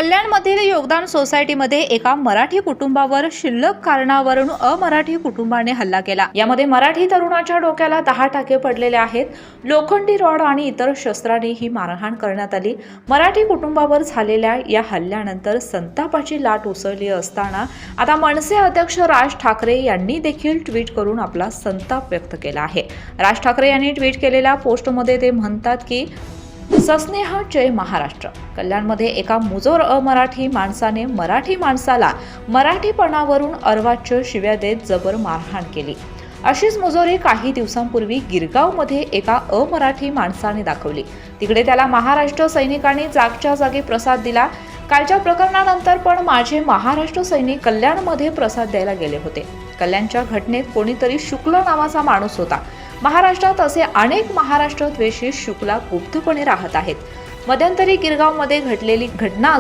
कल्याणमधील योगदान सोसायटीमध्ये एका मराठी कुटुंबावर क्षुल्लक कारणावरून अमराठी कुटुंबाने हल्ला केला। यामध्ये मराठी तरुणाच्या डोक्याला 10 टाके पडलेले आहेत। लोखंडी रॉड आणि इतर शस्त्रांनी ही मारहाण करण्यात आली। मराठी कुटुंबावर झालेल्या या हल्ल्यानंतर संतापाची लाट उसळली असताना आता मनसे अध्यक्ष राज ठाकरे यांनी देखील ट्विट करून आपला संताप व्यक्त केला आहे। राज ठाकरे यांनी ट्विट केलेल्या पोस्टमध्ये ते म्हणतात की सस्नेह जय महाराष्ट्र। कल्याणमध्ये एका मुजोर अमराठी माणसाने मराठी माणसाला मराठीपणावरून अर्वाच्य शिव्या देत जबर मारहाण केली। अशीच मुजोरी काही दिवसांपूर्वी गिरगावमध्ये एका अमराठी माणसाने दाखवली। तिकडे त्याला महाराष्ट्र सैनिकांनी जागच्या जागी प्रसाद दिला। कालच्या प्रकरणानंतर पण माझे महाराष्ट्र सैनिक कल्याणमध्ये प्रसाद द्यायला गेले होते। कल्याणच्या घटनेत कोणीतरी शुक्ल नावाचा माणूस होता। महाराष्ट्रात असे अनेक महाराष्ट्र द्वेषी शुक्ला गुप्तपणे राहत आहेत। मध्यंतरी गिरगावमध्ये घडलेली घटना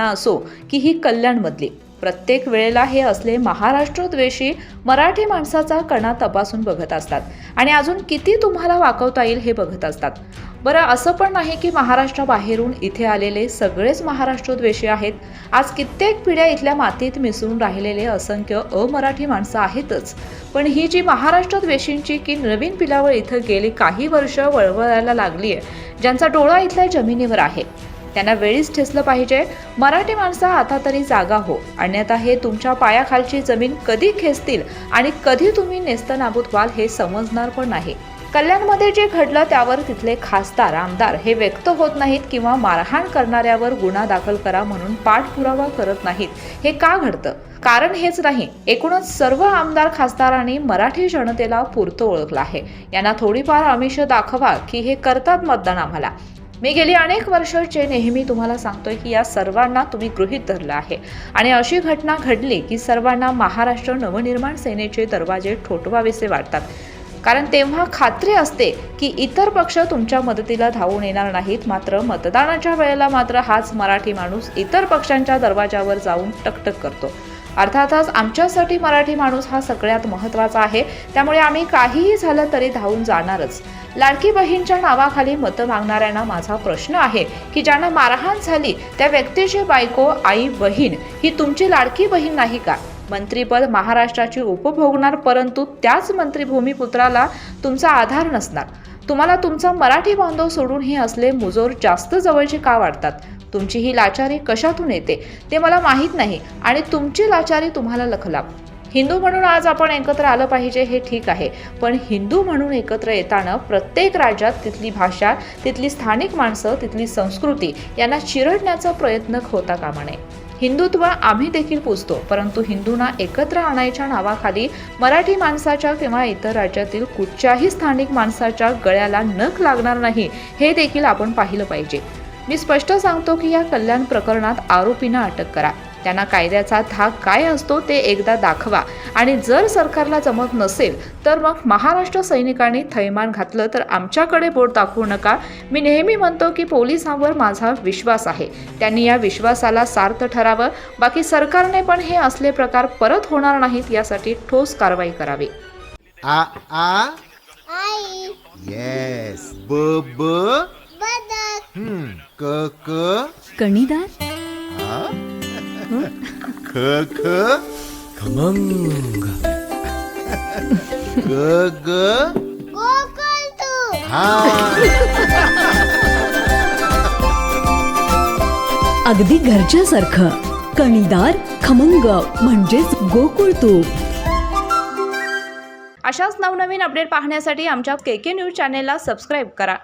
असो की ही कल्याणमधली, प्रत्येक वेळेला हे असले महाराष्ट्र द्वेषी मराठी माणसाचा कणा तपासून बघत असतात आणि अजून किती तुम्हाला वाकवता येईल हे बघत असतात। बरं, असं पण नाही की महाराष्ट्राबाहेरून इथे आलेले सगळेच महाराष्ट्र द्वेषी आहेत। आज कित्येक पिढ्या इथल्या मातीत मिसळून राहिलेले असंख्य अमराठी माणसं आहेतच। पण ही जी महाराष्ट्र द्वेषींची की नवीन पिलावळ इथं गेली काही वर्ष वळवळायला लागली आहे, ज्यांचा डोळा इथल्या जमिनीवर आहे, त्यांना वेळीच ठेचलं पाहिजे। मराठी माणसा आता तरी जागा हो, अन्यथा हे तुमच्या पायाखालची जमीन कधी खेचतील आणि कधी तुम्ही नेस्तनाबूत व्हाल हे समजणार पण नाही। कल्याणमध्ये जे घडलं त्यावर तिथले खासदार आमदार हे व्यक्त होत नाहीत किंवा मारहाण करणाऱ्यावर गुन्हा दाखल करा म्हणून पाठपुरावा करत नाहीत। हे का घडतं? कारण हेच नाही, एकूणच सर्व आमदार खासदारांनी मराठी जनतेला पुरतं ओळखलं आहे। यांना थोडीफार आमिष दाखवा की हे करतात मतदान आम्हाला। मी गेली अनेक वर्ष जे नेहमी तुम्हाला सांगतोय की या सर्वांना तुम्ही गृहीत धरलं आहे आणि अशी घटना घडली की सर्वांना महाराष्ट्र नवनिर्माण सेनेचे दरवाजे ठोठवावेसे वाटतात। कारण तेव्हा खात्री असते की इतर पक्ष तुमच्या मदतीला धावून येणार नाहीत, मात्र मतदानाच्या वेळेला मात्र हाच मराठी माणूस इतर पक्षांच्या दरवाजावर जाऊन टकटक करतो। अर्थातच आमच्यासाठी मराठी माणूस हा सगळ्यात महत्त्वाचा आहे, त्यामुळे आम्ही काहीही झालं तरी धावून जाणारच। लाडकी बहीणच्या नावाखाली मतं मागणाऱ्यांना माझा प्रश्न आहे की ज्यांना मारहाण झाली त्या व्यक्तीची बायको, आई, बहीण ही तुमची लाडकी बहीण नाही का? मंत्रीपद महाराष्ट्राची उपभोगणार, परंतु त्याच मंत्रीभूमिपुत्राला तुमचा आधार नसणार। तुम्हाला तुमचा मराठी बांधव सोडून हे असले मुजोर जास्त जवळचे का वाटतात? तुमची ही लाचारी कशातून येते ते मला माहीत नाही आणि तुमची लाचारी तुम्हाला लखलाप। हिंदू म्हणून आज आपण एकत्र आलं पाहिजे हे ठीक आहे, पण हिंदू म्हणून एकत्र येताना प्रत्येक राज्यात तिथली भाषा, तिथली स्थानिक माणसं, तिथली संस्कृती यांना चिरडण्याचा प्रयत्न होता कामा नये। हिंदुत्व आम्ही देखील पूजतो, परंतु हिंदूंना एकत्र आणायच्या नावाखाली मराठी माणसाच्या किंवा इतर राज्यातील कुठच्याही स्थानिक माणसाच्या गळ्याला नख लागणार नाही हे देखील आपण पाहिलं पाहिजे। मी स्पष्ट सांगतो की या कल्याण प्रकरणात आरोपींना अटक करा, त्यांना कायद्याचा धाक काय असतो ते एकदा दाखवा आणि जर सरकारला जमत नसेल तर मग महाराष्ट्र सैनिकांनी थैमान घातलं तर आमच्याकडे बोट दाखवू नका। मी नेहमी म्हणतो की पोलिसांवर माझा विश्वास आहे, त्यांनी या विश्वासाला सार्थ ठरावं। बाकी सरकारने पण हे असले प्रकार परत होणार नाहीत यासाठी ठोस कारवाई करावी। आ आ आई येस ब ब बदक क क कणीदार, ख ख खमंग, ग ग गोकुळ तू हा अगदी घरच्यासारखं। कणीदार, खमंग म्हणजेच गोकुळ तूप। अशाच नवनवीन अपडेट पाहण्यासाठी आमच्या KK न्यूज चॅनेलला सबस्क्राईब करा।